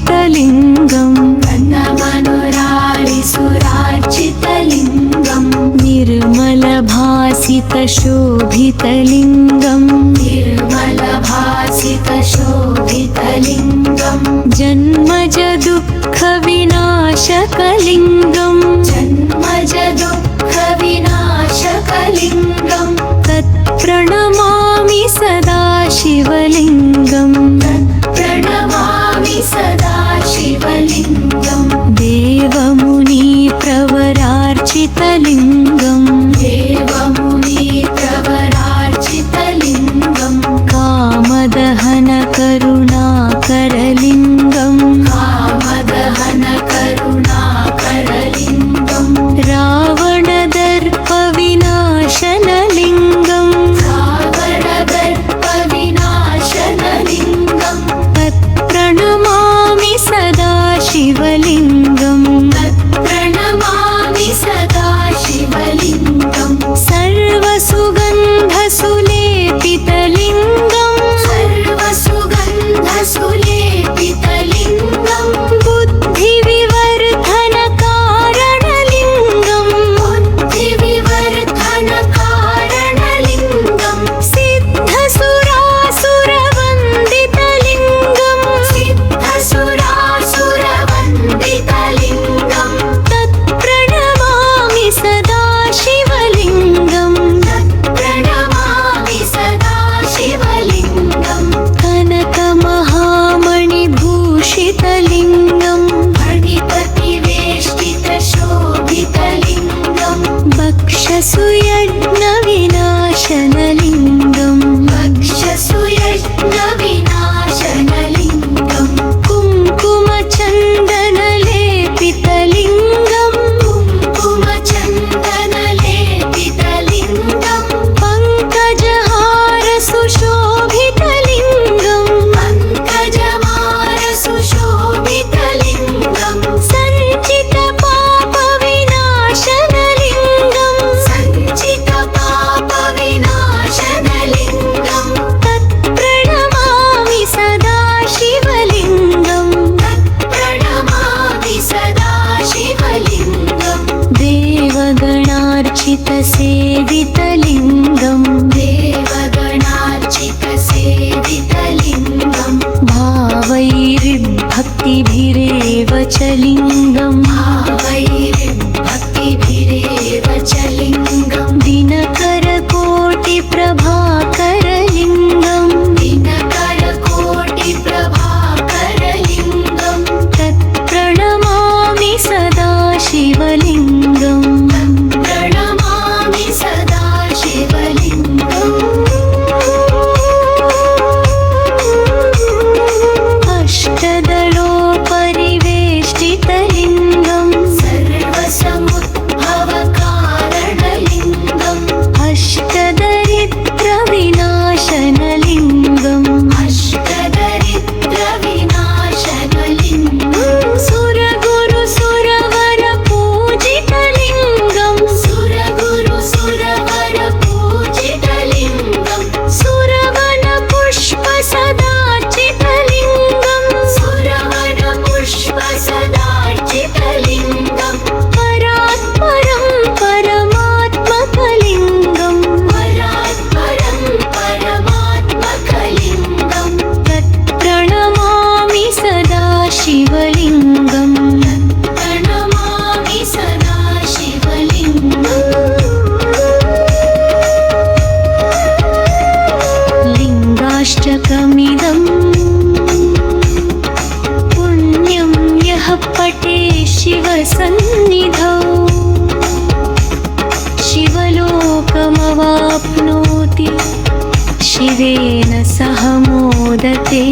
सुरार्चितलिङ्गम् कन्नमनुरारिसुरार्चितलिङ्गम् निर्मलभासितशोभितलिङ्गम् निर्मलभासितशोभितलिङ्गम् जन्मज दुःखविनाशकलिङ्गम् जन्मज दुःखविनाशकलिङ्गम् तत्प्रणमामि सदा शिवलिङ्गम् प्रणमामि सदा शिवलिङ्गम् देवमुनिप्रवरार्चितलिङ्गम् देवमुनिप्रवरार्चितलिङ्गम् कामदहनकरुणाकरलिङ्गम् कामदहनकरुणाकरलिङ्गम् रावणदर्पविनाशनलिङ्गम् रावणदर्पविनाशनलिङ्गम् तत्प्रणमामि सदा शिवलिङ्गम् प्रणमामि सदा शिवलिङ्गम् सर्वसुगन्धसुलेपितलिङ्गम् सर्वसुगन्धसुलेपितलिङ्गम् बुद्धिविवर्धनकारणलिङ्गम् बुद्धिविवर्धनकारणलिङ्गम् सिद्धसुरासुरवन्दितलिङ्गम् सिद्धसुरासुरवन्दितलिङ्गम् तत्प्रणमामि सदा शिवलिङ्गम् प्रणमामि सदा शिवलिङ्गम् कनकमहामणिभूषितलिङ्गम् मणिपतिवेष्टितशोभितलिङ्गम् वक्षसुयज्ञविनाशनलिङ्गम् वक्षसुयज्ञविनाशनलिङ्गम् कुङ्कुमचन्दनलेपितलिङ्गम् कुङ्कुमचन्दनलेपितलिङ्गम् पङ्कजहारसुशोभितलिङ्गम् पङ्कजमारसुशोभितलिङ्गम् सञ्चितपापविनाशनलिङ्गम् सञ्चितपापविनाशनलिङ्गम् तत्प्रणमामि सदा शिवलिङ्गम् प्रणमामि सदा शिवलिङ्गम् देवगणार्चितसेवितलिङ्गम् देवगणार्चितसेवितलिङ्गम् भावैर्भक्तिभिरेव च लिङ्गम् भावैर्भक्तिभिरेव च लिङ्गम् दिनकरकोटिप्रभाकरलिङ्गम् दिनकरकोटिप्रभाकरलिङ्गम् तत्प्रणमामि सदा शिवलिङ्गम् प्रणमामि सदा शिवलिङ्गम् अष्टदलोपरिवेष्टितलिङ्गम् सर्वसमुद्भवकारणलिङ्गम् अष्टदरिद्रविनाशनलिङ्गम् अष्टदरिद्रविनाशनलिङ्गम् सुरगुरुसुरवरपूजितलिङ्गम् सुरगुरुसुरवरपूजितलिङ्गम् सुरवनपुष्पसदार्चितलिङ्गम् सुरवनपुष्पसदार्चितलिङ्गम् परात्परं परमात्मकलिङ्गम् परात्परं परमात्मकलिङ्गम् तत्प्रणमामि सदा शिवलिङ्गम् प्रणमामि सदा शिवलिङ्गम् लिङ्गाष्टकमिदम् पुण्यं यः पठे शिवसन्निधौ शिवलोकमवाप्नोति शिवेन सह मोदते।